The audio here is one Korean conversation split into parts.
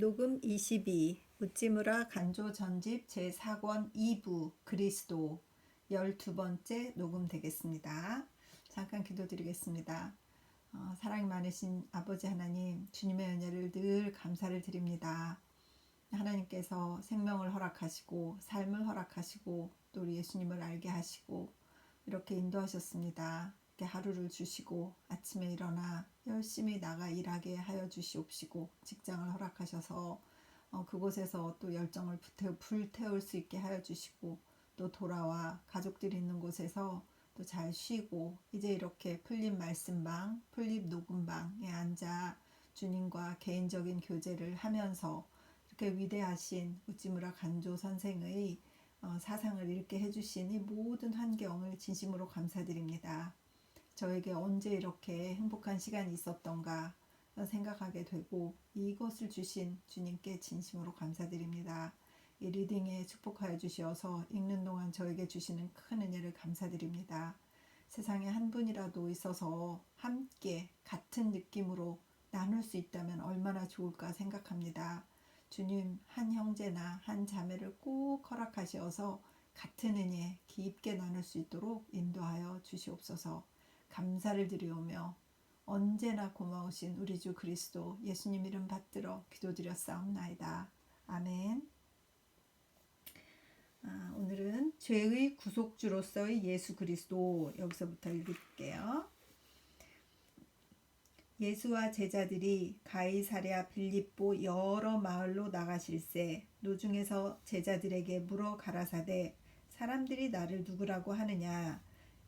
녹음 22 우찌무라 간조 전집 제4권 2부 그리스도 12번째 녹음 되겠습니다. 잠깐 기도드리겠습니다. 사랑이 많으신 아버지 하나님, 주님의 은혜를 늘 감사를 드립니다. 하나님께서 생명을 허락하시고 삶을 허락하시고 또 우리 예수님을 알게 하시고 이렇게 인도하셨습니다. 이렇게 하루를 주시고 아침에 일어나 열심히 나가 일하게 하여 주시옵시고 직장을 허락하셔서 그곳에서 또 열정을 불태울 수 있게 하여 주시고 또 돌아와 가족들이 있는 곳에서 또 잘 쉬고 이제 이렇게 풀립 말씀방, 풀립 녹음방에 앉아 주님과 개인적인 교제를 하면서 이렇게 위대하신 우찌무라 간조 선생의 사상을 읽게 해주신 이 모든 환경을 진심으로 감사드립니다. 저에게 언제 이렇게 행복한 시간이 있었던가 생각하게 되고 이것을 주신 주님께 진심으로 감사드립니다. 이 리딩에 축복하여 주시어서 읽는 동안 저에게 주시는 큰 은혜를 감사드립니다. 세상에 한 분이라도 있어서 함께 같은 느낌으로 나눌 수 있다면 얼마나 좋을까 생각합니다. 주님, 한 형제나 한 자매를 꼭 허락하시어서 같은 은혜 깊게 나눌 수 있도록 인도하여 주시옵소서. 감사를 드리오며 언제나 고마우신 우리 주 그리스도 예수님 이름 받들어 기도드렸사옵나이다. 아멘. 오늘은 죄의 구속주로서의 예수 그리스도, 여기서부터 읽을게요. 예수와 제자들이 가이사랴 빌립보 여러 마을로 나가실새 노중에서 제자들에게 물어 가라사대 사람들이 나를 누구라고 하느냐.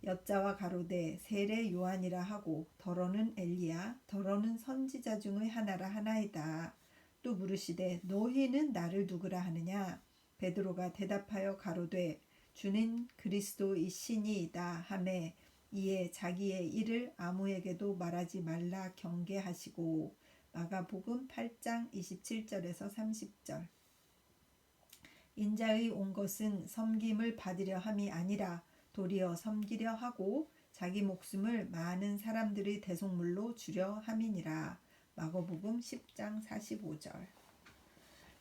여자와 가로되 세례 요한이라 하고 더러는 엘리야 더러는 선지자 중의 하나라 하나이다. 또 물으시되 너희는 나를 누구라 하느냐. 베드로가 대답하여 가로되 주는 그리스도이시니이다 하매 이에 자기의 일을 아무에게도 말하지 말라 경계하시고. 마가복음 8장 27절에서 30절. 인자의 온 것은 섬김을 받으려 함이 아니라 도리어 섬기려 하고 자기 목숨을 많은 사람들의 대속물로 주려 함이니라. 마가복음 10장 45절.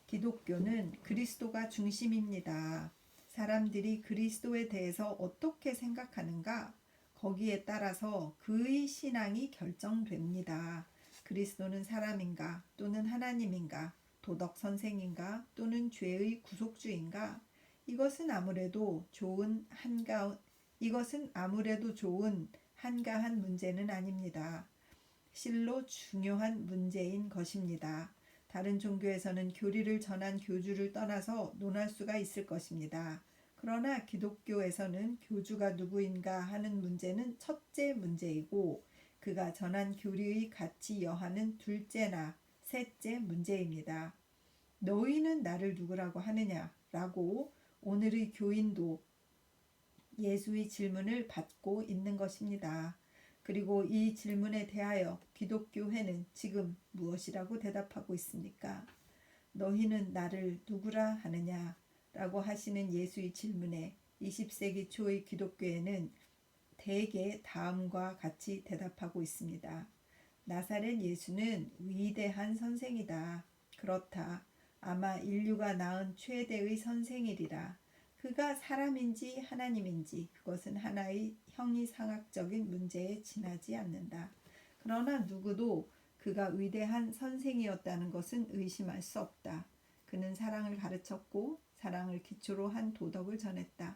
기독교는 그리스도가 중심입니다. 사람들이 그리스도에 대해서 어떻게 생각하는가? 거기에 따라서 그의 신앙이 결정됩니다. 그리스도는 사람인가 또는 하나님인가, 도덕 선생인가 또는 죄의 구속주인가? 이것은 아무래도 좋은 한가한 문제는 아닙니다. 실로 중요한 문제인 것입니다. 다른 종교에서는 교리를 전한 교주를 떠나서 논할 수가 있을 것입니다. 그러나 기독교에서는 교주가 누구인가 하는 문제는 첫째 문제이고 그가 전한 교리의 가치 여하는 둘째나 셋째 문제입니다. 너희는 나를 누구라고 하느냐? 라고 오늘의 교인도 예수의 질문을 받고 있는 것입니다. 그리고 이 질문에 대하여 기독교회는 지금 무엇이라고 대답하고 있습니까? 너희는 나를 누구라 하느냐? 라고 하시는 예수의 질문에 20세기 초의 기독교회는 대개 다음과 같이 대답하고 있습니다. 나사렛 예수는 위대한 선생이다. 그렇다. 아마 인류가 낳은 최대의 선생이리라. 그가 사람인지 하나님인지 그것은 하나의 형이상학적인 문제에 지나지 않는다. 그러나 누구도 그가 위대한 선생이었다는 것은 의심할 수 없다. 그는 사랑을 가르쳤고 사랑을 기초로 한 도덕을 전했다.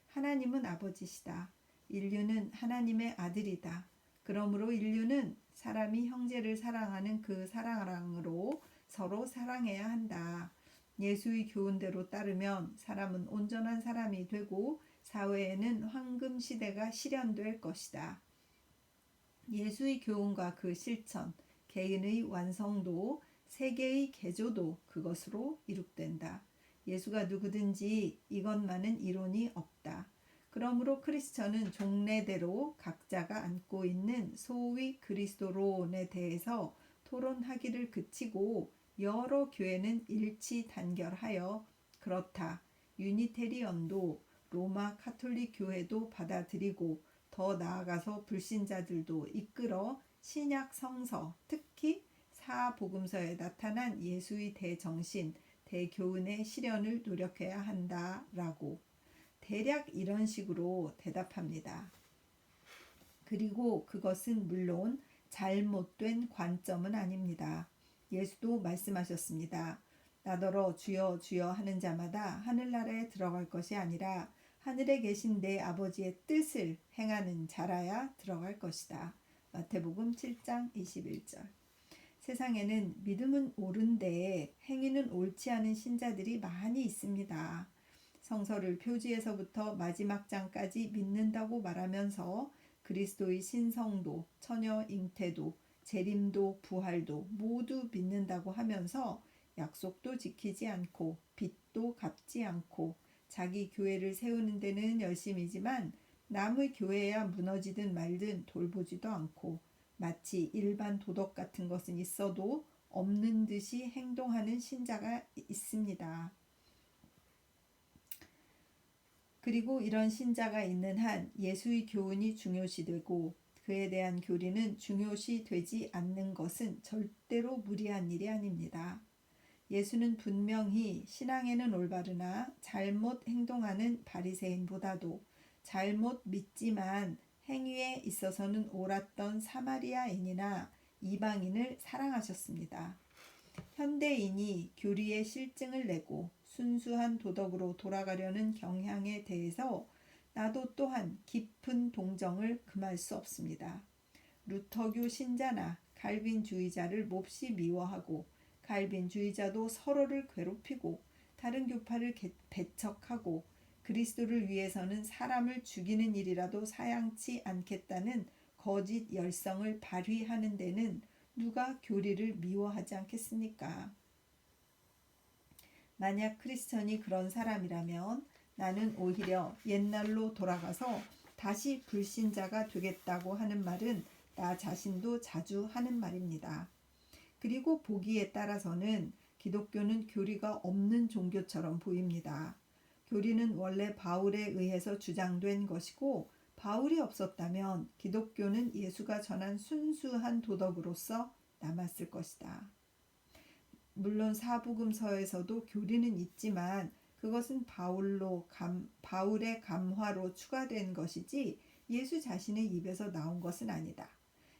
하나님은 아버지시다. 인류는 하나님의 아들이다. 그러므로 인류는 사람이 형제를 사랑하는 그 사랑으로 서로 사랑해야 한다. 예수의 교훈대로 따르면 사람은 온전한 사람이 되고 사회에는 황금 시대가 실현될 것이다. 예수의 교훈과 그 실천, 개인의 완성도, 세계의 개조도 그것으로 이룩된다. 예수가 누구든지 이것만은 이론이 없다. 그러므로 크리스천은 종래대로 각자가 안고 있는 소위 그리스도론에 대해서 토론하기를 그치고 여러 교회는 일치 단결하여 그렇다. 유니테리언도 로마 카톨릭 교회도 받아들이고 더 나아가서 불신자들도 이끌어 신약 성서, 특히 사복음서에 나타난 예수의 대정신, 대교훈의 실현을 노력해야 한다라고 대략 이런 식으로 대답합니다. 그리고 그것은 물론 잘못된 관점은 아닙니다. 예수도 말씀하셨습니다. 나더러 주여 주여 하는 자마다 하늘나라에 들어갈 것이 아니라 하늘에 계신 내 아버지의 뜻을 행하는 자라야 들어갈 것이다. 마태복음 7장 21절. 세상에는 믿음은 옳은데 행위는 옳지 않은 신자들이 많이 있습니다. 성서를 표지에서부터 마지막 장까지 믿는다고 말하면서 그리스도의 신성도, 처녀 잉태도, 재림도, 부활도 모두 믿는다고 하면서 약속도 지키지 않고 빚도 갚지 않고 자기 교회를 세우는 데는 열심이지만 남의 교회야 무너지든 말든 돌보지도 않고 마치 일반 도덕 같은 것은 있어도 없는 듯이 행동하는 신자가 있습니다. 그리고 이런 신자가 있는 한 예수의 교훈이 중요시되고 그에 대한 교리는 중요시되지 않는 것은 절대로 무리한 일이 아닙니다. 예수는 분명히 신앙에는 올바르나 잘못 행동하는 바리새인보다도 잘못 믿지만 행위에 있어서는 옳았던 사마리아인이나 이방인을 사랑하셨습니다. 현대인이 교리의 실증을 내고 순수한 도덕으로 돌아가려는 경향에 대해서 나도 또한 깊은 동정을 금할 수 없습니다. 루터교 신자나 칼빈주의자를 몹시 미워하고 칼빈주의자도 서로를 괴롭히고 다른 교파를 배척하고 그리스도를 위해서는 사람을 죽이는 일이라도 사양치 않겠다는 거짓 열성을 발휘하는 데는 누가 교리를 미워하지 않겠습니까? 만약 크리스천이 그런 사람이라면 나는 오히려 옛날로 돌아가서 다시 불신자가 되겠다고 하는 말은 나 자신도 자주 하는 말입니다. 그리고 보기에 따라서는 기독교는 교리가 없는 종교처럼 보입니다. 교리는 원래 바울에 의해서 주장된 것이고 바울이 없었다면 기독교는 예수가 전한 순수한 도덕으로서 남았을 것이다. 물론 사복음서에서도 교리는 있지만 그것은 바울의 감화로 추가된 것이지 예수 자신의 입에서 나온 것은 아니다.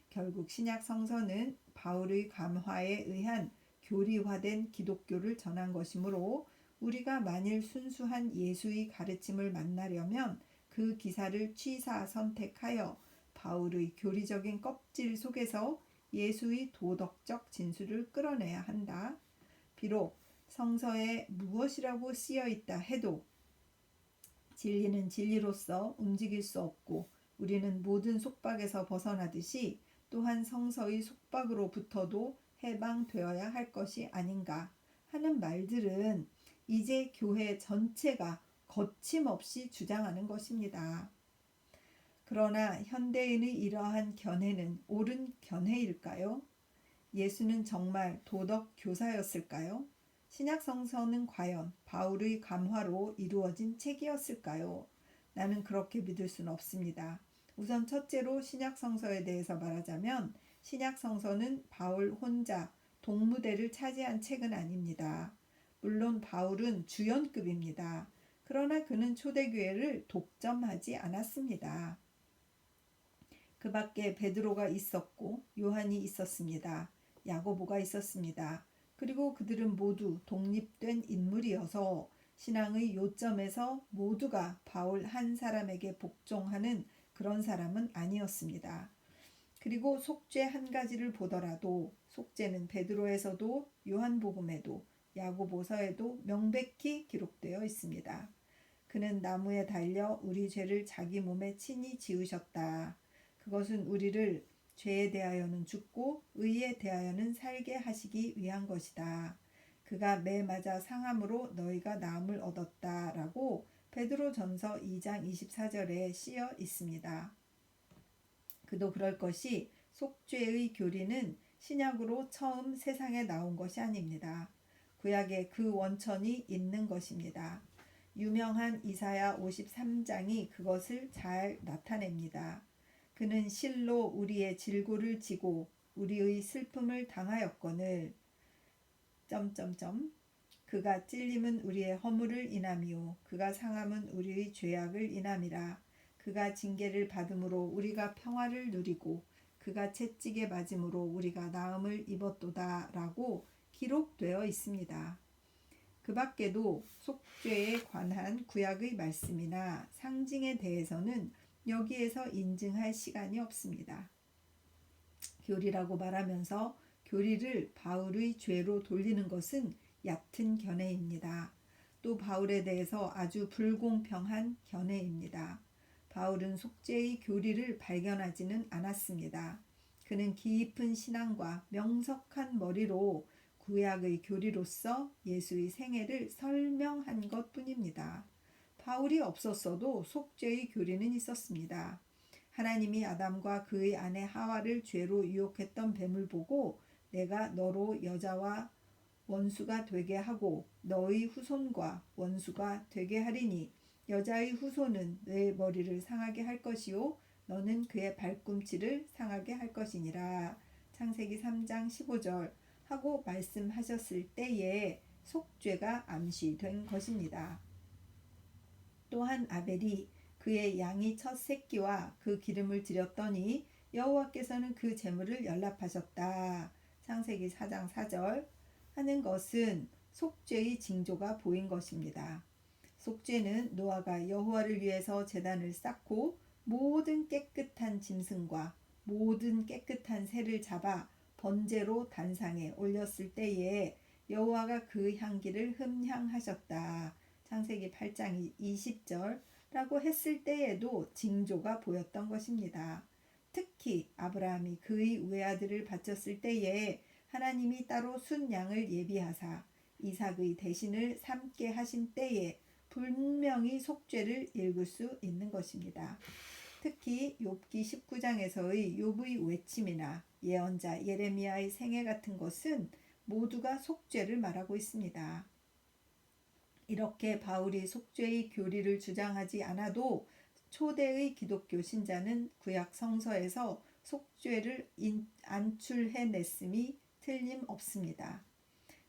결국 신약 성서는 바울의 감화에 의한 교리화된 기독교를 전한 것이므로 우리가 만일 순수한 예수의 가르침을 만나려면 그 기사를 취사 선택하여 바울의 교리적인 껍질 속에서 예수의 도덕적 진수를 끌어내야 한다. 비록 성서에 무엇이라고 쓰여 있다 해도 진리는 진리로서 움직일 수 없고 우리는 모든 속박에서 벗어나듯이 또한 성서의 속박으로부터도 해방되어야 할 것이 아닌가 하는 말들은 이제 교회 전체가 거침없이 주장하는 것입니다. 그러나 현대인의 이러한 견해는 옳은 견해일까요? 예수는 정말 도덕 교사였을까요? 신약 성서는 과연 바울의 감화로 이루어진 책이었을까요? 나는 그렇게 믿을 수는 없습니다. 우선 첫째로 신약 성서에 대해서 말하자면 신약 성서는 바울 혼자 동무대를 차지한 책은 아닙니다. 물론 바울은 주연급입니다. 그러나 그는 초대교회를 독점하지 않았습니다. 그 밖에 베드로가 있었고 요한이 있었습니다. 야고보가 있었습니다. 그리고 그들은 모두 독립된 인물이어서 신앙의 요점에서 모두가 바울 한 사람에게 복종하는 그런 사람은 아니었습니다. 그리고 속죄 한 가지를 보더라도 속죄는 베드로에서도 요한복음에도 야고보서에도 명백히 기록되어 있습니다. 그는 나무에 달려 우리 죄를 자기 몸에 친히 지으셨다. 그것은 우리를 죄에 대하여는 죽고 의에 대하여는 살게 하시기 위한 것이다. 그가 매 맞아 상함으로 너희가 나음을 얻었다. 라고 베드로전서 2장 24절에 쓰여 있습니다. 그도 그럴 것이 속죄의 교리는 신약으로 처음 세상에 나온 것이 아닙니다. 구약에 그 원천이 있는 것입니다. 유명한 이사야 53장이 그것을 잘 나타냅니다. 그는 실로 우리의 질고를 지고 우리의 슬픔을 당하였거늘 그가 찔림은 우리의 허물을 인함이요 그가 상함은 우리의 죄악을 인함이라. 그가 징계를 받음으로 우리가 평화를 누리고 그가 채찍에 맞음으로 우리가 나음을 입었도다 라고 기록되어 있습니다. 그 밖에도 속죄에 관한 구약의 말씀이나 상징에 대해서는 여기에서 인증할 시간이 없습니다. 교리라고 말하면서 교리를 바울의 죄로 돌리는 것은 얕은 견해입니다. 또 바울에 대해서 아주 불공평한 견해입니다. 바울은 속죄의 교리를 발견하지는 않았습니다. 그는 깊은 신앙과 명석한 머리로 구약의 교리로서 예수의 생애를 설명한 것뿐입니다. 바울이 없었어도 속죄의 교리는 있었습니다. 하나님이 아담과 그의 아내 하와를 죄로 유혹했던 뱀을 보고 내가 너로 여자와 원수가 되게 하고 너의 후손과 원수가 되게 하리니 여자의 후손은 내 머리를 상하게 할 것이요 너는 그의 발꿈치를 상하게 할 것이니라. 창세기 3장 15절 하고 말씀하셨을 때에 속죄가 암시된 것입니다. 또한 아벨이 그의 양이 첫 새끼와 그 기름을 드렸더니 여호와께서는 그 제물을 연락하셨다. 창세기 4장 4절 하는 것은 속죄의 징조가 보인 것입니다. 속죄는 노아가 여호와를 위해서 제단을 쌓고 모든 깨끗한 짐승과 모든 깨끗한 새를 잡아 번제로 단상에 올렸을 때에 여호와가 그 향기를 흠향하셨다. 창세기 8장 20절 라고 했을 때에도 징조가 보였던 것입니다. 특히 아브라함이 그의 외아들을 바쳤을 때에 하나님이 따로 순 양을 예비하사 이삭의 대신을 삼게 하신 때에 분명히 속죄를 읽을 수 있는 것입니다. 특히 욥기 19장에서의 욥의 외침이나 예언자 예레미야의 생애 같은 것은 모두가 속죄를 말하고 있습니다. 이렇게 바울이 속죄의 교리를 주장하지 않아도 초대의 기독교 신자는 구약 성서에서 속죄를 안출해냈음이 틀림없습니다.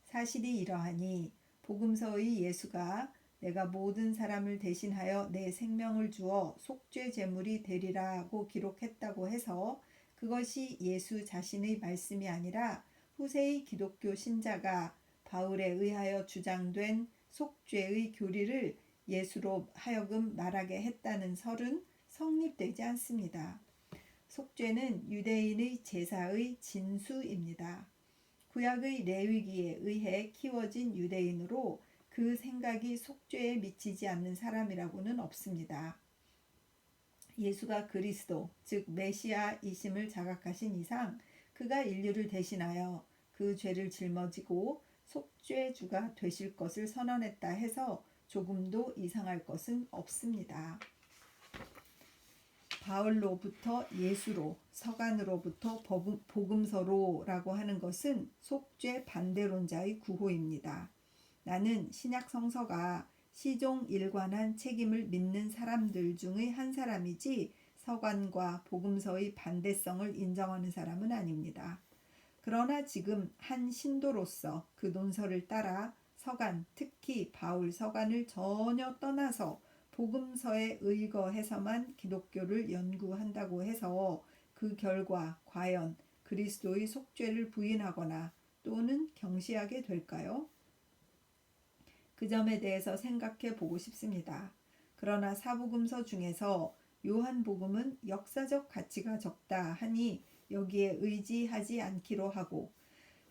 사실이 이러하니 복음서의 예수가 내가 모든 사람을 대신하여 내 생명을 주어 속죄 제물이 되리라고 기록했다고 해서 그것이 예수 자신의 말씀이 아니라 후세의 기독교 신자가 바울에 의하여 주장된 속죄의 교리를 예수로 하여금 말하게 했다는 설은 성립되지 않습니다. 속죄는 유대인의 제사의 진수입니다. 구약의 레위기에 의해 키워진 유대인으로 그 생각이 속죄에 미치지 않는 사람이라고는 없습니다. 예수가 그리스도, 즉 메시아이심을 자각하신 이상 그가 인류를 대신하여 그 죄를 짊어지고 속죄주가 되실 것을 선언했다 해서 조금도 이상할 것은 없습니다. 바울로부터 예수로, 서간으로부터 복음서로라고 하는 것은 속죄 반대론자의 구호입니다. 나는 신약 성서가 시종 일관한 책임을 믿는 사람들 중의 한 사람이지 서간과 복음서의 반대성을 인정하는 사람은 아닙니다. 그러나 지금 한 신도로서 그 논설을 따라 서간, 특히 바울 서간을 전혀 떠나서 복음서에 의거해서만 기독교를 연구한다고 해서 그 결과 과연 그리스도의 속죄를 부인하거나 또는 경시하게 될까요? 그 점에 대해서 생각해 보고 싶습니다. 그러나 사복음서 중에서 요한복음은 역사적 가치가 적다 하니 여기에 의지하지 않기로 하고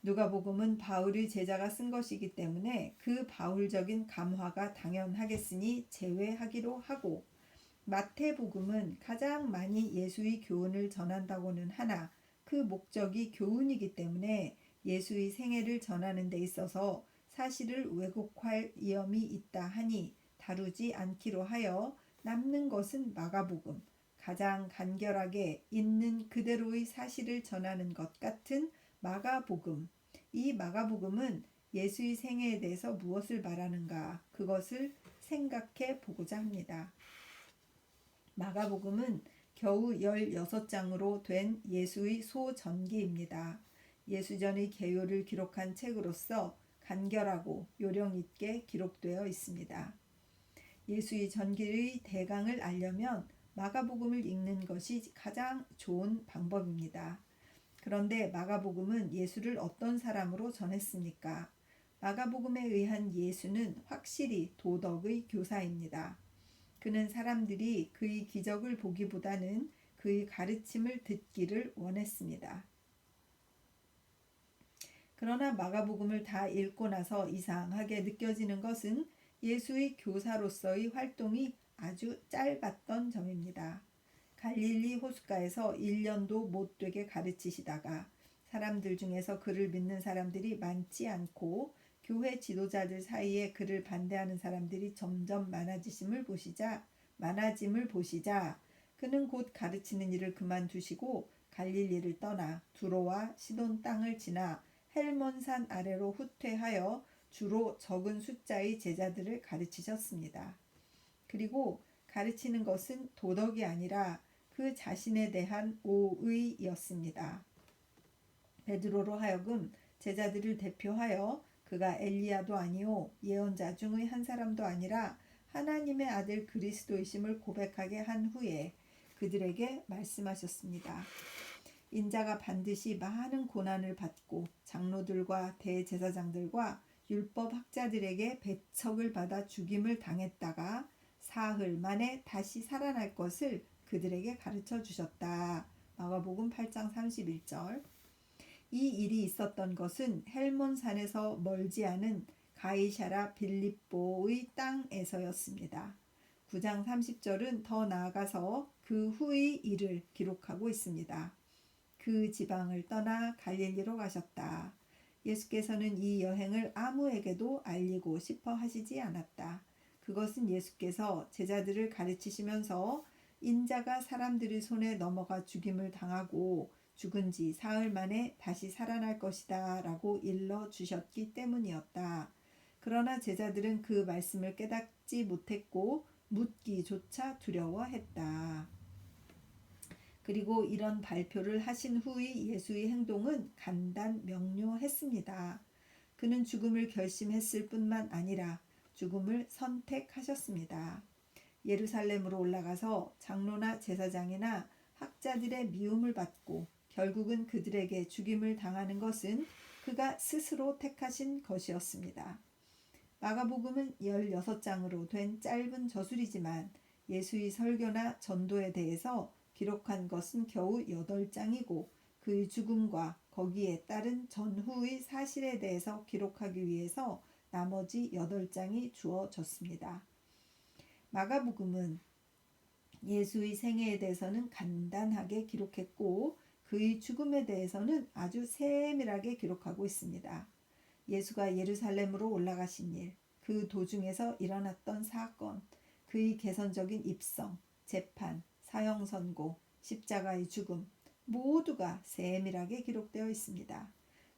누가복음은 바울의 제자가 쓴 것이기 때문에 그 바울적인 감화가 당연하겠으니 제외하기로 하고 마태복음은 가장 많이 예수의 교훈을 전한다고는 하나 그 목적이 교훈이기 때문에 예수의 생애를 전하는 데 있어서 사실을 왜곡할 위험이 있다 하니 다루지 않기로 하여 남는 것은 마가복음, 가장 간결하게 있는 그대로의 사실을 전하는 것 같은 마가복음. 이 마가복음은 예수의 생애에 대해서 무엇을 말하는가 그것을 생각해 보고자 합니다. 마가복음은 겨우 16장으로 된 예수의 소전기입니다. 예수전의 개요를 기록한 책으로서 간결하고 요령 있게 기록되어 있습니다. 예수의 전기의 대강을 알려면 마가복음을 읽는 것이 가장 좋은 방법입니다. 그런데 마가복음은 예수를 어떤 사람으로 전했습니까? 마가복음에 의한 예수는 확실히 도덕의 교사입니다. 그는 사람들이 그의 기적을 보기보다는 그의 가르침을 듣기를 원했습니다. 그러나 마가복음을 다 읽고 나서 이상하게 느껴지는 것은 예수의 교사로서의 활동이 아주 짧았던 점입니다. 갈릴리 호숫가에서 1년도 못되게 가르치시다가 사람들 중에서 그를 믿는 사람들이 많지 않고 교회 지도자들 사이에 그를 반대하는 사람들이 점점 많아짐을 보시자 그는 곧 가르치는 일을 그만두시고 갈릴리를 떠나 두로와 시돈 땅을 지나 헬몬산 아래로 후퇴하여 주로 적은 숫자의 제자들을 가르치셨습니다. 그리고 가르치는 것은 도덕이 아니라 그 자신에 대한 오의였습니다. 베드로로 하여금 제자들을 대표하여 그가 엘리야도 아니요 예언자 중의 한 사람도 아니라 하나님의 아들 그리스도이심을 고백하게 한 후에 그들에게 말씀하셨습니다. 인자가 반드시 많은 고난을 받고 장로들과 대제사장들과 율법학자들에게 배척을 받아 죽임을 당했다가 사흘 만에 다시 살아날 것을 그들에게 가르쳐 주셨다. 마가복음 8장 31절. 이 일이 있었던 것은 헬몬산에서 멀지 않은 가이사랴 빌립보의 땅에서였습니다. 9장 30절은 더 나아가서 그 후의 일을 기록하고 있습니다. 그 지방을 떠나 갈릴리로 가셨다. 예수께서는 이 여행을 아무에게도 알리고 싶어 하시지 않았다. 그것은 예수께서 제자들을 가르치시면서 인자가 사람들의 손에 넘어가 죽임을 당하고 죽은 지 사흘 만에 다시 살아날 것이다 라고 일러주셨기 때문이었다. 그러나 제자들은 그 말씀을 깨닫지 못했고 묻기조차 두려워했다. 그리고 이런 발표를 하신 후의 예수의 행동은 간단 명료했습니다. 그는 죽음을 결심했을 뿐만 아니라 죽음을 선택하셨습니다. 예루살렘으로 올라가서 장로나 제사장이나 학자들의 미움을 받고 결국은 그들에게 죽임을 당하는 것은 그가 스스로 택하신 것이었습니다. 마가복음은 16장으로 된 짧은 저술이지만 예수의 설교나 전도에 대해서 기록한 것은 겨우 8장이고 그의 죽음과 거기에 따른 전후의 사실에 대해서 기록하기 위해서 나머지 8장이 주어졌습니다. 마가복음은 예수의 생애에 대해서는 간단하게 기록했고 그의 죽음에 대해서는 아주 세밀하게 기록하고 있습니다. 예수가 예루살렘으로 올라가신 일, 그 도중에서 일어났던 사건, 그의 개선적인 입성, 재판, 사형 선고, 십자가의 죽음 모두가 세밀하게 기록되어 있습니다.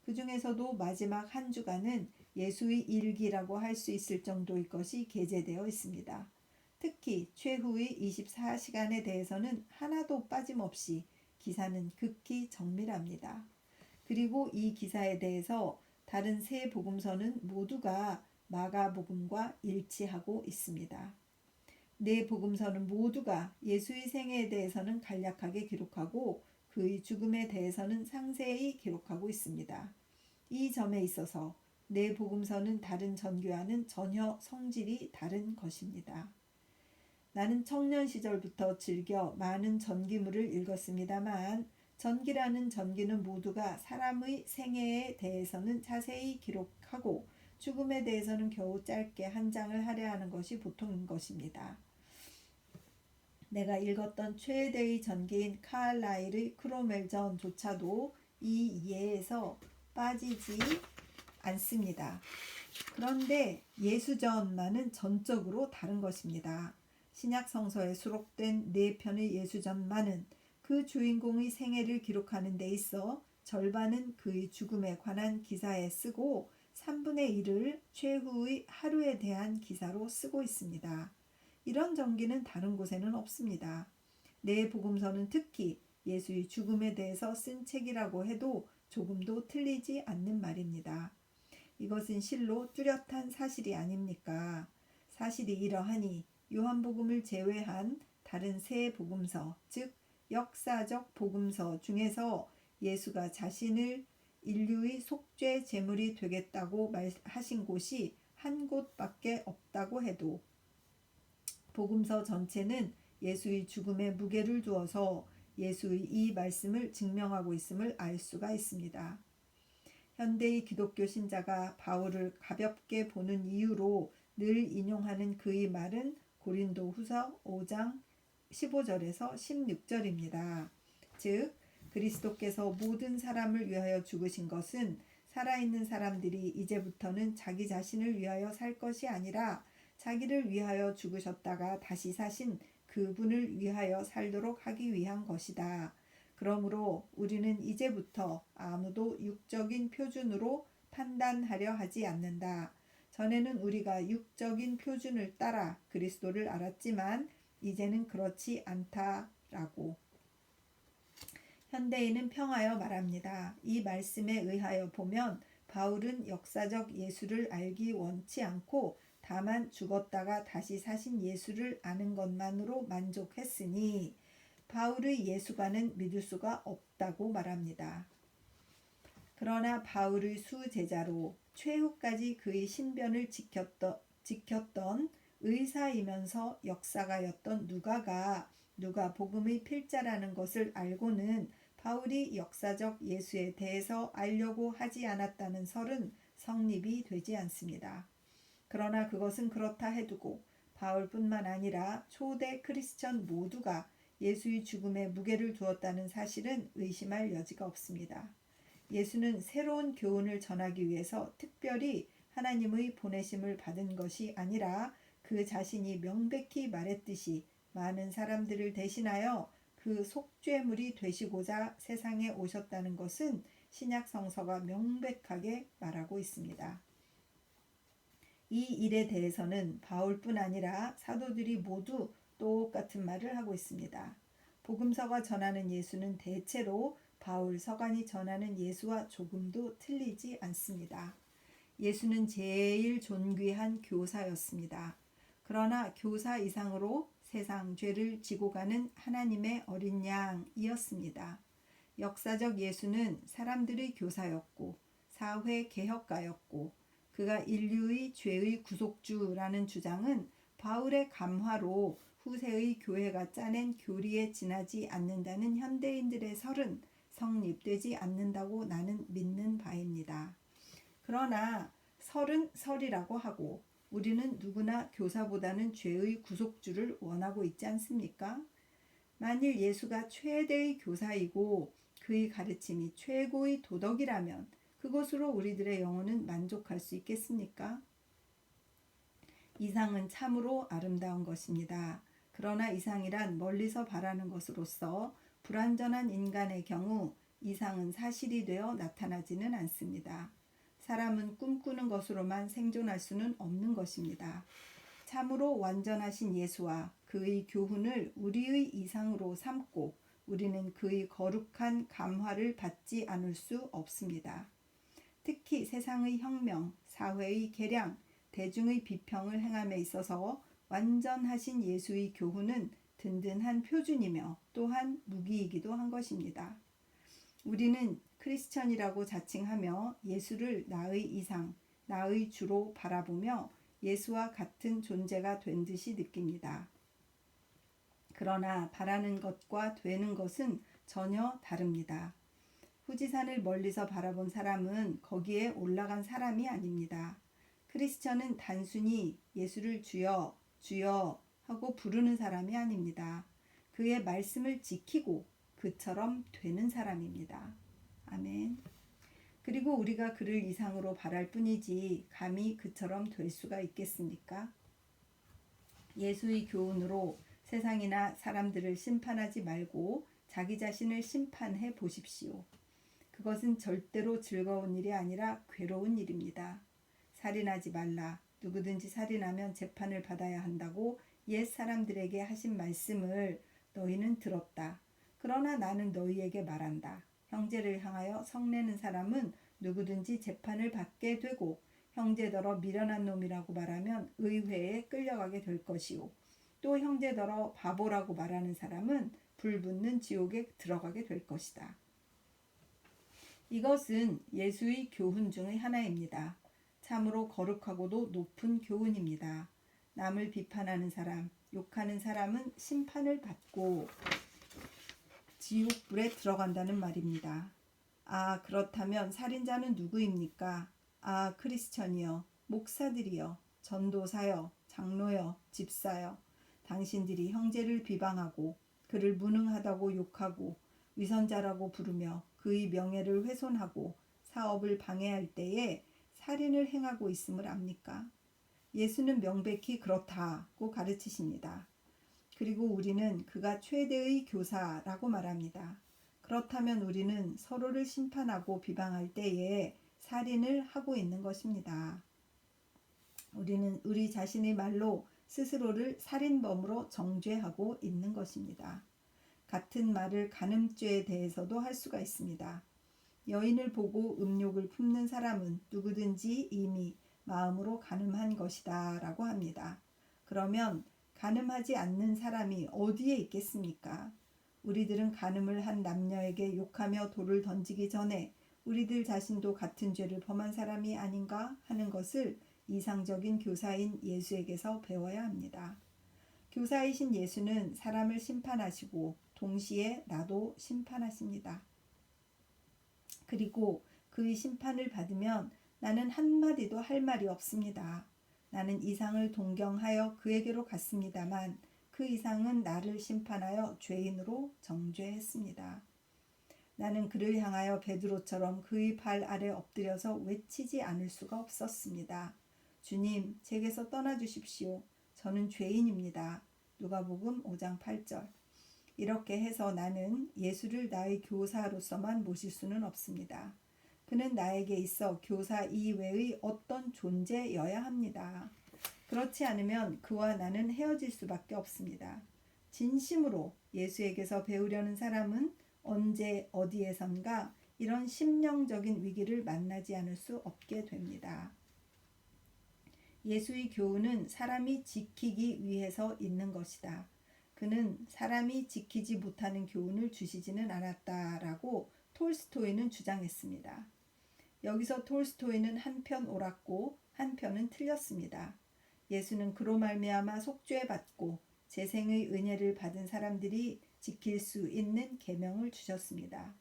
그 중에서도 마지막 한 주간은 예수의 일기라고 할 수 있을 정도의 것이 게재되어 있습니다. 특히 최후의 24시간에 대해서는 하나도 빠짐없이 기사는 극히 정밀합니다. 그리고 이 기사에 대해서 다른 세 복음서는 모두가 마가복음과 일치하고 있습니다. 네 복음서는 모두가 예수의 생애에 대해서는 간략하게 기록하고 그의 죽음에 대해서는 상세히 기록하고 있습니다. 이 점에 있어서 네 복음서는 다른 전교와는 전혀 성질이 다른 것입니다. 나는 청년 시절부터 즐겨 많은 전기물을 읽었습니다만 전기라는 전기는 모두가 사람의 생애에 대해서는 자세히 기록하고 죽음에 대해서는 겨우 짧게 한 장을 할애하는 것이 보통인 것입니다. 내가 읽었던 최대의 전기인 카를라일의 크로멜전조차도 이 예에서 빠지지 않습니다. 그런데 예수전만은 전적으로 다른 것입니다. 신약 성서에 수록된 4편의 예수전만은 그 주인공의 생애를 기록하는 데 있어 절반은 그의 죽음에 관한 기사에 쓰고 3분의 1을 최후의 하루에 대한 기사로 쓰고 있습니다. 이런 전기는 다른 곳에는 없습니다. 내 복음서는 특히 예수의 죽음에 대해서 쓴 책이라고 해도 조금도 틀리지 않는 말입니다. 이것은 실로 뚜렷한 사실이 아닙니까? 사실이 이러하니 요한복음을 제외한 다른 세 복음서, 즉 역사적 복음서 중에서 예수가 자신을 인류의 속죄 제물이 되겠다고 말하신 곳이 한 곳밖에 없다고 해도 복음서 전체는 예수의 죽음에 무게를 두어서 예수의 이 말씀을 증명하고 있음을 알 수가 있습니다. 현대의 기독교 신자가 바울을 가볍게 보는 이유로 늘 인용하는 그의 말은 고린도후서 5장 15절에서 16절입니다. 즉 그리스도께서 모든 사람을 위하여 죽으신 것은 살아있는 사람들이 이제부터는 자기 자신을 위하여 살 것이 아니라 자기를 위하여 죽으셨다가 다시 사신 그분을 위하여 살도록 하기 위한 것이다. 그러므로 우리는 이제부터 아무도 육적인 표준으로 판단하려 하지 않는다. 전에는 우리가 육적인 표준을 따라 그리스도를 알았지만 이제는 그렇지 않다라고. 현대인은 평하여 말합니다. 이 말씀에 의하여 보면 바울은 역사적 예수를 알기 원치 않고 다만 죽었다가 다시 사신 예수를 아는 것만으로 만족했으니 바울의 예수관은 믿을 수가 없다고 말합니다. 그러나 바울의 수제자로 최후까지 그의 신변을 지켰던 의사이면서 역사가였던 누가가 누가복음의 필자라는 것을 알고는 바울이 역사적 예수에 대해서 알려고 하지 않았다는 설은 성립이 되지 않습니다. 그러나 그것은 그렇다 해두고 바울뿐만 아니라 초대 크리스천 모두가 예수의 죽음에 무게를 두었다는 사실은 의심할 여지가 없습니다. 예수는 새로운 교훈을 전하기 위해서 특별히 하나님의 보내심을 받은 것이 아니라 그 자신이 명백히 말했듯이 많은 사람들을 대신하여 그 속죄물이 되시고자 세상에 오셨다는 것은 신약 성서가 명백하게 말하고 있습니다. 이 일에 대해서는 바울뿐 아니라 사도들이 모두 똑같은 말을 하고 있습니다. 복음서가 전하는 예수는 대체로 바울 서간이 전하는 예수와 조금도 틀리지 않습니다. 예수는 제일 존귀한 교사였습니다. 그러나 교사 이상으로 세상 죄를 지고 가는 하나님의 어린 양이었습니다. 역사적 예수는 사람들의 교사였고 사회 개혁가였고 그가 인류의 죄의 구속주라는 주장은 바울의 감화로 후세의 교회가 짜낸 교리에 지나지 않는다는 현대인들의 설은 성립되지 않는다고 나는 믿는 바입니다. 그러나 설은 설이라고 하고 우리는 누구나 교사보다는 죄의 구속주를 원하고 있지 않습니까? 만일 예수가 최대의 교사이고 그의 가르침이 최고의 도덕이라면 그것으로 우리들의 영혼은 만족할 수 있겠습니까? 이상은 참으로 아름다운 것입니다. 그러나 이상이란 멀리서 바라는 것으로서 불완전한 인간의 경우 이상은 사실이 되어 나타나지는 않습니다. 사람은 꿈꾸는 것으로만 생존할 수는 없는 것입니다. 참으로 완전하신 예수와 그의 교훈을 우리의 이상으로 삼고 우리는 그의 거룩한 감화를 받지 않을 수 없습니다. 특히 세상의 혁명, 사회의 개량, 대중의 비평을 행함에 있어서 완전하신 예수의 교훈은 든든한 표준이며 또한 무기이기도 한 것입니다. 우리는 크리스천이라고 자칭하며 예수를 나의 이상, 나의 주로 바라보며 예수와 같은 존재가 된 듯이 느낍니다. 그러나 바라는 것과 되는 것은 전혀 다릅니다. 후지산을 멀리서 바라본 사람은 거기에 올라간 사람이 아닙니다. 크리스천은 단순히 예수를 주여, 주여 하고 부르는 사람이 아닙니다. 그의 말씀을 지키고 그처럼 되는 사람입니다. 아멘. 그리고 우리가 그를 이상으로 바랄 뿐이지 감히 그처럼 될 수가 있겠습니까? 예수의 교훈으로 세상이나 사람들을 심판하지 말고 자기 자신을 심판해 보십시오. 그것은 절대로 즐거운 일이 아니라 괴로운 일입니다. 살인하지 말라. 누구든지 살인하면 재판을 받아야 한다고 옛 사람들에게 하신 말씀을 너희는 들었다. 그러나 나는 너희에게 말한다. 형제를 향하여 성내는 사람은 누구든지 재판을 받게 되고 형제더러 미련한 놈이라고 말하면 의회에 끌려가게 될 것이요. 또 형제더러 바보라고 말하는 사람은 불붙는 지옥에 들어가게 될 것이다. 이것은 예수의 교훈 중의 하나입니다. 참으로 거룩하고도 높은 교훈입니다. 남을 비판하는 사람, 욕하는 사람은 심판을 받고 지옥불에 들어간다는 말입니다. 아, 그렇다면 살인자는 누구입니까? 아, 크리스천이여, 목사들이여, 전도사여, 장로여, 집사여, 당신들이 형제를 비방하고 그를 무능하다고 욕하고 위선자라고 부르며 그의 명예를 훼손하고 사업을 방해할 때에 살인을 행하고 있음을 압니까? 예수는 명백히 그렇다고 가르치십니다. 그리고 우리는 그가 최대의 교사라고 말합니다. 그렇다면 우리는 서로를 심판하고 비방할 때에 살인을 하고 있는 것입니다. 우리는 우리 자신의 말로 스스로를 살인범으로 정죄하고 있는 것입니다. 같은 말을 간음죄에 대해서도 할 수가 있습니다. 여인을 보고 음욕을 품는 사람은 누구든지 이미 마음으로 간음한 것이다 라고 합니다. 그러면 간음하지 않는 사람이 어디에 있겠습니까? 우리들은 간음을 한 남녀에게 욕하며 돌을 던지기 전에 우리들 자신도 같은 죄를 범한 사람이 아닌가 하는 것을 이상적인 교사인 예수에게서 배워야 합니다. 교사이신 예수는 사람을 심판하시고 동시에 나도 심판하십니다. 그리고 그의 심판을 받으면 나는 한마디도 할 말이 없습니다. 나는 이상을 동경하여 그에게로 갔습니다만 그 이상은 나를 심판하여 죄인으로 정죄했습니다. 나는 그를 향하여 베드로처럼 그의 발 아래 엎드려서 외치지 않을 수가 없었습니다. 주님, 제게서 떠나주십시오. 저는 죄인입니다. 누가복음 5장 8절. 이렇게 해서 나는 예수를 나의 교사로서만 모실 수는 없습니다. 그는 나에게 있어 교사 이외의 어떤 존재여야 합니다. 그렇지 않으면 그와 나는 헤어질 수밖에 없습니다. 진심으로 예수에게서 배우려는 사람은 언제 어디에선가 이런 심령적인 위기를 만나지 않을 수 없게 됩니다. 예수의 교훈은 사람이 지키기 위해서 있는 것이다. 그는 사람이 지키지 못하는 교훈을 주시지는 않았다라고 톨스토이는 주장했습니다. 여기서 톨스토이는 한편 옳았고 한편은 틀렸습니다. 예수는 그로 말미암아 속죄받고 재생의 은혜를 받은 사람들이 지킬 수 있는 계명을 주셨습니다.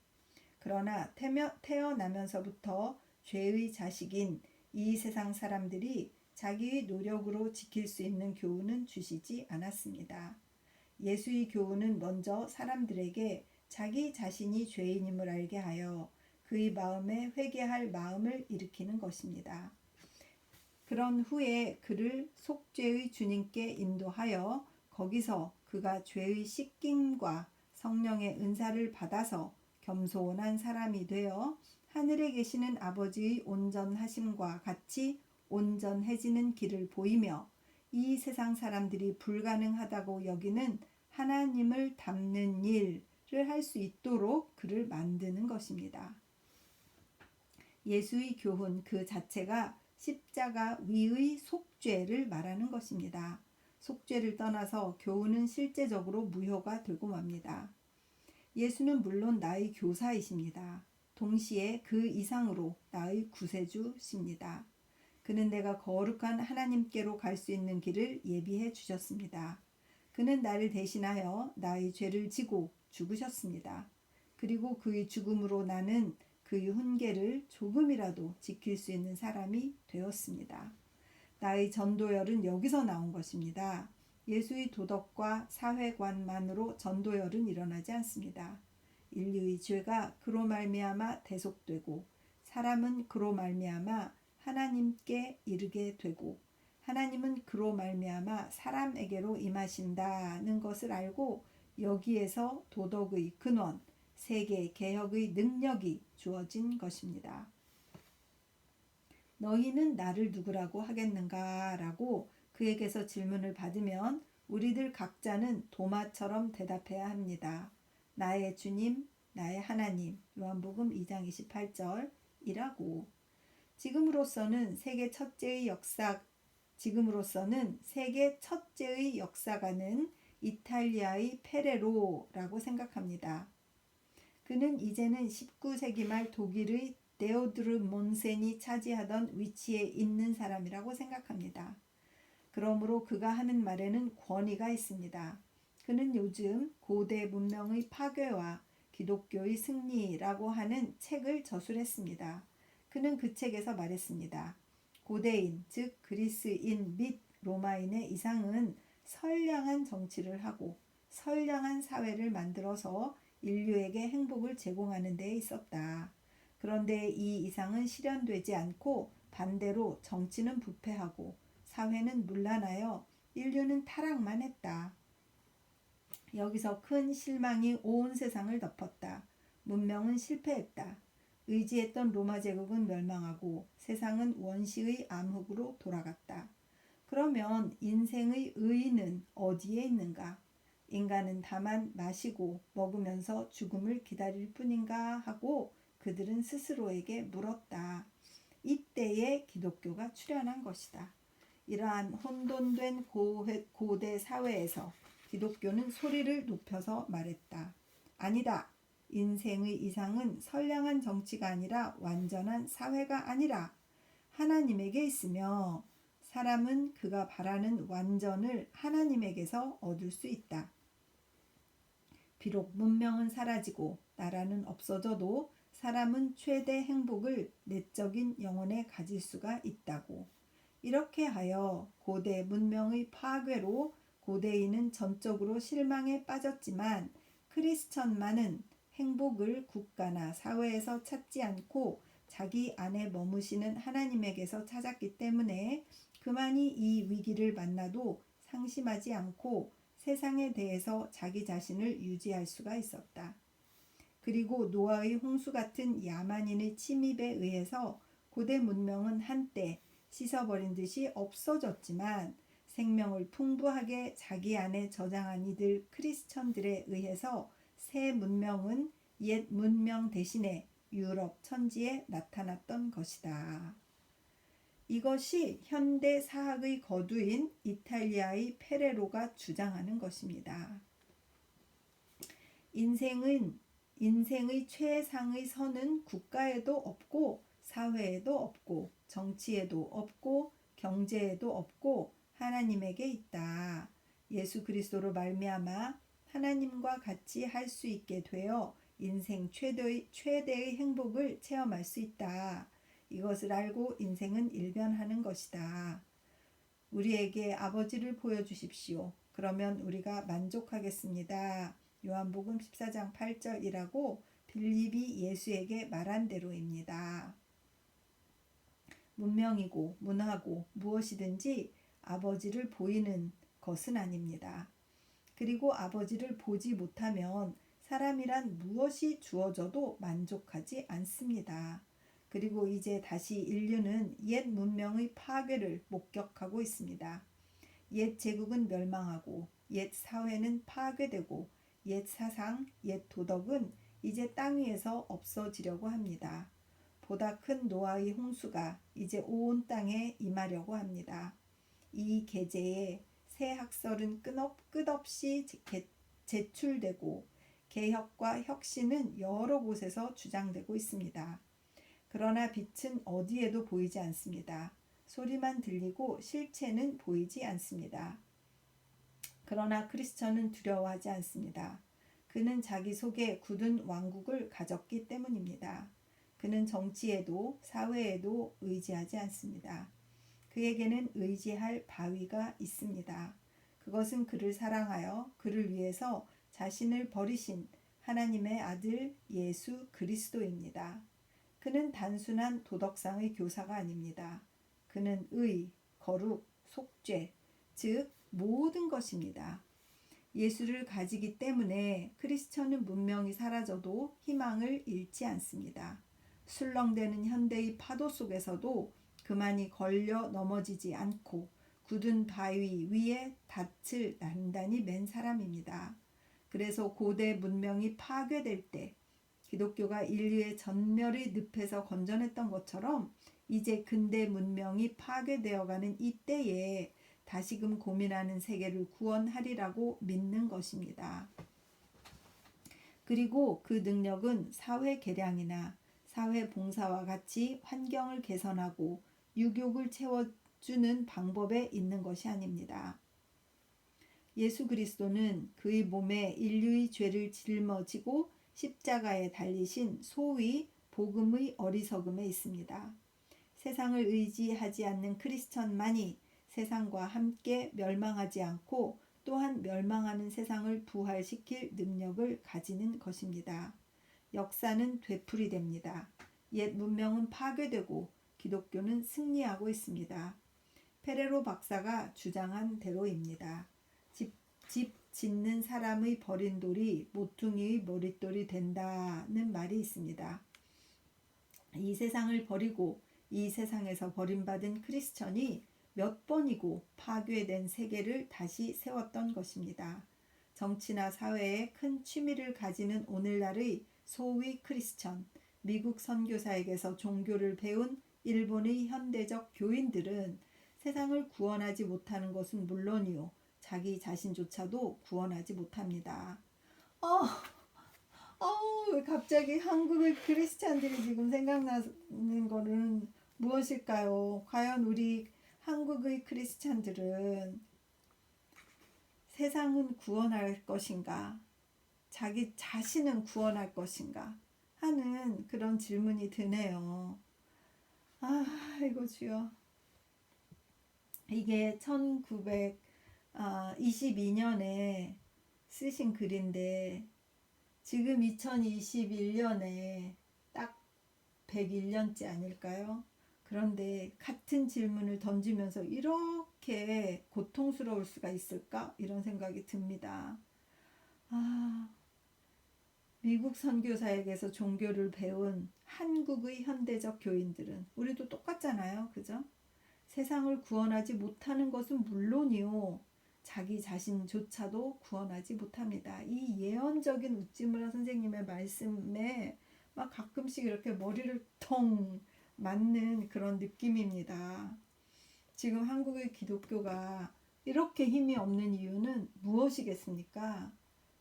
그러나 태어나면서부터 죄의 자식인 이 세상 사람들이 자기의 노력으로 지킬 수 있는 교훈은 주시지 않았습니다. 예수의 교훈은 먼저 사람들에게 자기 자신이 죄인임을 알게 하여 그의 마음에 회개할 마음을 일으키는 것입니다. 그런 후에 그를 속죄의 주님께 인도하여 거기서 그가 죄의 씻김과 성령의 은사를 받아서 겸손한 사람이 되어 하늘에 계시는 아버지의 온전하심과 같이 온전해지는 길을 보이며 이 세상 사람들이 불가능하다고 여기는 하나님을 닮는 일을 할 수 있도록 그를 만드는 것입니다. 예수의 교훈 그 자체가 십자가 위의 속죄를 말하는 것입니다. 속죄를 떠나서 교훈은 실제적으로 무효가 되고 맙니다. 예수는 물론 나의 교사이십니다. 동시에 그 이상으로 나의 구세주십니다. 그는 내가 거룩한 하나님께로 갈 수 있는 길을 예비해 주셨습니다. 그는 나를 대신하여 나의 죄를 지고 죽으셨습니다. 그리고 그의 죽음으로 나는 그의 훈계를 조금이라도 지킬 수 있는 사람이 되었습니다. 나의 전도열은 여기서 나온 것입니다. 예수의 도덕과 사회관만으로 전도열은 일어나지 않습니다. 인류의 죄가 그로 말미암아 대속되고 사람은 그로 말미암아 하나님께 이르게 되고 하나님은 그로 말미암아 사람에게로 임하신다는 것을 알고 여기에서 도덕의 근원, 세계 개혁의 능력이 주어진 것입니다. 너희는 나를 누구라고 하겠는가? 라고 그에게서 질문을 받으면 우리들 각자는 도마처럼 대답해야 합니다. 나의 주님, 나의 하나님. 요한복음 2장 28절이라고. 지금으로서는 세계 첫째의 역사가는 이탈리아의 페레로라고 생각합니다. 그는 이제는 19세기 말 독일의 데오드르 몬센이 차지하던 위치에 있는 사람이라고 생각합니다. 그러므로 그가 하는 말에는 권위가 있습니다. 그는 요즘 고대 문명의 파괴와 기독교의 승리라고 하는 책을 저술했습니다. 그는 그 책에서 말했습니다. 고대인, 즉 그리스인 및 로마인의 이상은 선량한 정치를 하고 선량한 사회를 만들어서 인류에게 행복을 제공하는 데 있었다. 그런데 이 이상은 실현되지 않고 반대로 정치는 부패하고 사회는 문란하여 인류는 타락만 했다. 여기서 큰 실망이 온 세상을 덮었다. 문명은 실패했다. 의지했던 로마 제국은 멸망하고 세상은 원시의 암흑으로 돌아갔다. 그러면 인생의 의의는 어디에 있는가? 인간은 다만 마시고 먹으면서 죽음을 기다릴 뿐인가 하고 그들은 스스로에게 물었다. 이때에 기독교가 출현한 것이다. 이러한 혼돈된 고대 사회에서 기독교는 소리를 높여서 말했다. 아니다. 인생의 이상은 선량한 정치가 아니라 완전한 사회가 아니라 하나님에게 있으며 사람은 그가 바라는 완전을 하나님에게서 얻을 수 있다. 비록 문명은 사라지고 나라는 없어져도 사람은 최대 행복을 내적인 영혼에 가질 수가 있다고. 이렇게 하여 고대 문명의 파괴로 고대인은 전적으로 실망에 빠졌지만 크리스천만은 행복을 국가나 사회에서 찾지 않고 자기 안에 머무시는 하나님에게서 찾았기 때문에 그만이 이 위기를 만나도 상심하지 않고 세상에 대해서 자기 자신을 유지할 수가 있었다. 그리고 노아의 홍수 같은 야만인의 침입에 의해서 고대 문명은 한때 씻어버린 듯이 없어졌지만 생명을 풍부하게 자기 안에 저장한 이들 크리스천들에 의해서 새 문명은 옛 문명 대신에 유럽 천지에 나타났던 것이다. 이것이 현대 사학의 거두인 이탈리아의 페레로가 주장하는 것입니다. 인생의 최상의 선은 국가에도 없고 사회에도 없고 정치에도 없고 경제에도 없고 하나님에게 있다. 예수 그리스도로 말미암아 하나님과 같이 할 수 있게 되어 인생 최대의 행복을 체험할 수 있다. 이것을 알고 인생은 일변하는 것이다. 우리에게 아버지를 보여주십시오. 그러면 우리가 만족하겠습니다. 요한복음 14장 8절이라고 빌립이 예수에게 말한 대로입니다. 문명이고 문화고 무엇이든지 아버지를 보이는 것은 아닙니다. 그리고 아버지를 보지 못하면 사람이란 무엇이 주어져도 만족하지 않습니다. 그리고 이제 다시 인류는 옛 문명의 파괴를 목격하고 있습니다. 옛 제국은 멸망하고 옛 사회는 파괴되고 옛 사상, 옛 도덕은 이제 땅 위에서 없어지려고 합니다. 보다 큰 노아의 홍수가 이제 온 땅에 임하려고 합니다. 이 계제에 새 학설은 끝없이 제출되고 개혁과 혁신은 여러 곳에서 주장되고 있습니다. 그러나 빛은 어디에도 보이지 않습니다. 소리만 들리고 실체는 보이지 않습니다. 그러나 크리스천은 두려워하지 않습니다. 그는 자기 속에 굳은 왕국을 가졌기 때문입니다. 그는 정치에도 사회에도 의지하지 않습니다. 그에게는 의지할 바위가 있습니다. 그것은 그를 사랑하여 그를 위해서 자신을 버리신 하나님의 아들 예수 그리스도입니다. 그는 단순한 도덕상의 교사가 아닙니다. 그는 의, 거룩, 속죄, 즉 모든 것입니다. 예수를 가지기 때문에 크리스천은 문명이 사라져도 희망을 잃지 않습니다. 술렁대는 현대의 파도 속에서도 그만이 걸려 넘어지지 않고 굳은 바위 위에 닻을 단단히 맨 사람입니다. 그래서 고대 문명이 파괴될 때 기독교가 인류의 전멸의 늪에서 건져냈던 것처럼 이제 근대 문명이 파괴되어가는 이때에 다시금 고민하는 세계를 구원하리라고 믿는 것입니다. 그리고 그 능력은 사회 개량이나 사회 봉사와 같이 환경을 개선하고 유욕을 채워주는 방법에 있는 것이 아닙니다. 예수 그리스도는 그의 몸에 인류의 죄를 짊어지고 십자가에 달리신 소위 복음의 어리석음에 있습니다. 세상을 의지하지 않는 크리스천만이 세상과 함께 멸망하지 않고 또한 멸망하는 세상을 부활시킬 능력을 가지는 것입니다. 역사는 되풀이됩니다. 옛 문명은 파괴되고 기독교는 승리하고 있습니다. 페레로 박사가 주장한 대로입니다. 집 짓는 사람의 버린 돌이 모퉁이의 머릿돌이 된다는 말이 있습니다. 이 세상을 버리고 이 세상에서 버림받은 크리스천이 몇 번이고 파괴된 세계를 다시 세웠던 것입니다. 정치나 사회에 큰 취미를 가지는 오늘날의 소위 크리스천, 미국 선교사에게서 종교를 배운 일본의 현대적 교인들은 세상을 구원하지 못하는 것은 물론이요, 자기 자신조차도 구원하지 못합니다. 왜 갑자기 한국의 크리스찬들이 지금 생각나는 거는 무엇일까요? 과연 우리 한국의 크리스찬들은 세상은 구원할 것인가? 자기 자신은 구원할 것인가? 하는 그런 질문이 드네요. 이거 주여. 이게 1922년에 쓰신 글인데 지금 2021년에 딱 101년째 아닐까요? 그런데 같은 질문을 던지면서 이렇게 고통스러울 수가 있을까? 이런 생각이 듭니다. 미국 선교사에게서 종교를 배운 한국의 현대적 교인들은 우리도 똑같잖아요. 그죠? 세상을 구원하지 못하는 것은 물론이요, 자기 자신조차도 구원하지 못합니다. 이 예언적인 우찌무라 선생님의 말씀에 막 가끔씩 이렇게 머리를 통 맞는 그런 느낌입니다. 지금 한국의 기독교가 이렇게 힘이 없는 이유는 무엇이겠습니까?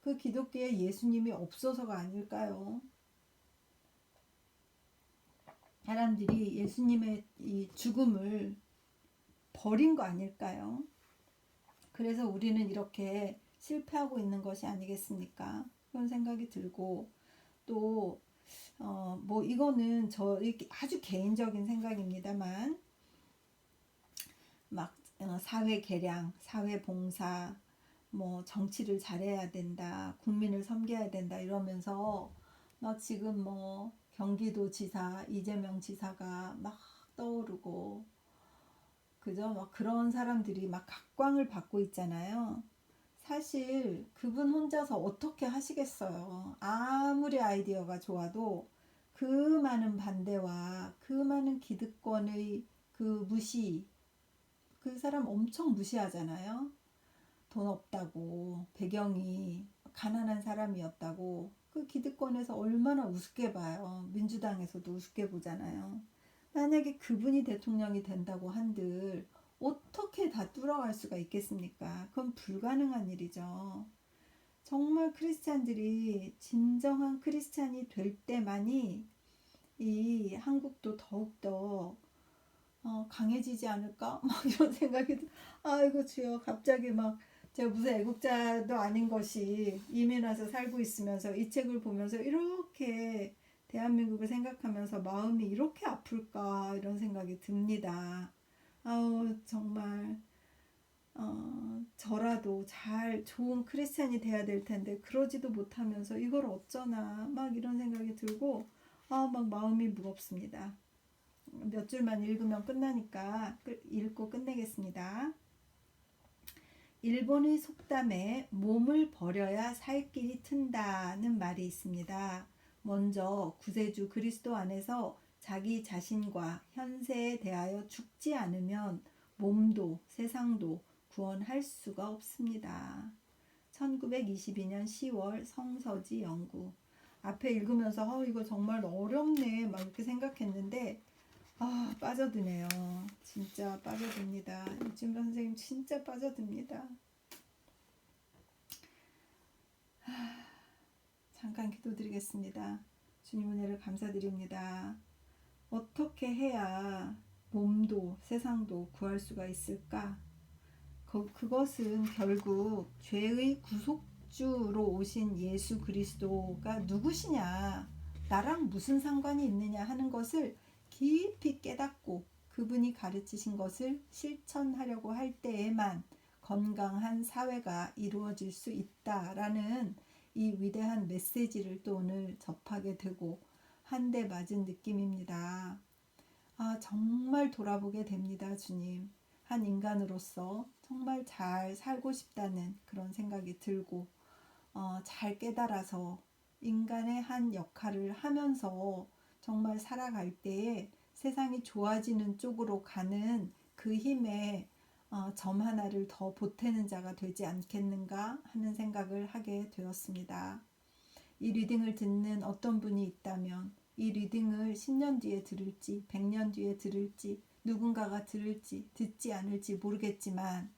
그 기독교에 예수님이 없어서가 아닐까요? 사람들이 예수님의 이 죽음을 버린 거 아닐까요? 그래서 우리는 이렇게 실패하고 있는 것이 아니겠습니까? 그런 생각이 들고, 또 이거는 저 아주 개인적인 생각입니다만, 막 사회 개량, 사회 봉사, 정치를 잘해야 된다, 국민을 섬겨야 된다 이러면서 막 지금 경기도지사 이재명 지사가 막 떠오르고, 그죠? 막 그런 사람들이 막 각광을 받고 있잖아요. 사실 그분 혼자서 어떻게 하시겠어요? 아무리 아이디어가 좋아도 그 많은 반대와 그 많은 기득권의 그 무시, 그 사람 엄청 무시하잖아요. 돈 없다고, 배경이 가난한 사람이었다고, 그 기득권에서 얼마나 우습게 봐요. 민주당에서도 우습게 보잖아요. 만약에 그분이 대통령이 된다고 한들 어떻게 다 뚫어갈 수가 있겠습니까? 그건 불가능한 일이죠. 정말 크리스찬들이 진정한 크리스찬이 될 때만이 이 한국도 더욱더 강해지지 않을까? 막 이런 생각이 아이고 주여, 갑자기 막 제가 무슨 애국자도 아닌 것이 이민 와서 살고 있으면서 이 책을 보면서 이렇게 대한민국을 생각하면서 마음이 이렇게 아플까 이런 생각이 듭니다. 정말 저라도 잘 좋은 크리스찬이 돼야 될 텐데 그러지도 못하면서 이걸 어쩌나 막 이런 생각이 들고 막 마음이 무겁습니다. 몇 줄만 읽으면 끝나니까 읽고 끝내겠습니다. 일본의 속담에 몸을 버려야 살 길이 튼다는 말이 있습니다. 먼저 구세주 그리스도 안에서 자기 자신과 현세에 대하여 죽지 않으면 몸도 세상도 구원할 수가 없습니다. 1922년 10월 성서지 연구. 앞에 읽으면서 이거 정말 어렵네 막 이렇게 생각했는데 빠져드네요. 진짜 빠져듭니다. 이진우 선생님 진짜 빠져듭니다. 잠깐 기도드리겠습니다. 주님 은혜를 감사드립니다. 어떻게 해야 몸도 세상도 구할 수가 있을까? 그것은 결국 죄의 구속주로 오신 예수 그리스도가 누구시냐, 나랑 무슨 상관이 있느냐 하는 것을 깊이 깨닫고 그분이 가르치신 것을 실천하려고 할 때에만 건강한 사회가 이루어질 수 있다라는 이 위대한 메시지를 또 오늘 접하게 되고 한 대 맞은 느낌입니다. 정말 돌아보게 됩니다, 주님. 한 인간으로서 정말 잘 살고 싶다는 그런 생각이 들고 잘 깨달아서 인간의 한 역할을 하면서 정말 살아갈 때에 세상이 좋아지는 쪽으로 가는 그 힘에 점 하나를 더 보태는 자가 되지 않겠는가 하는 생각을 하게 되었습니다. 이 리딩을 듣는 어떤 분이 있다면 이 리딩을 10년 뒤에 들을지 100년 뒤에 들을지 누군가가 들을지 듣지 않을지 모르겠지만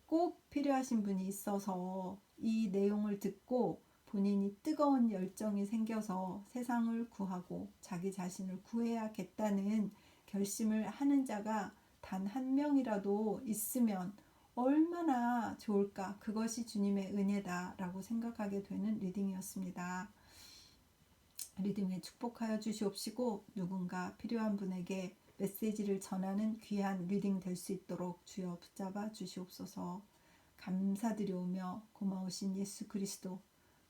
꼭 필요하신 분이 있어서 이 내용을 듣고 본인이 뜨거운 열정이 생겨서 세상을 구하고 자기 자신을 구해야겠다는 결심을 하는 자가 단 한 명이라도 있으면 얼마나 좋을까. 그것이 주님의 은혜다라고 생각하게 되는 리딩이었습니다. 리딩에 축복하여 주시옵시고 누군가 필요한 분에게 메시지를 전하는 귀한 리딩 될 수 있도록 주여 붙잡아 주시옵소서. 감사드려오며 고마우신 예수 그리스도,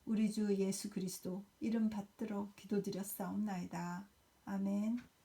우리 주 예수 그리스도 이름 받들어 기도드렸사옵나이다. 아멘.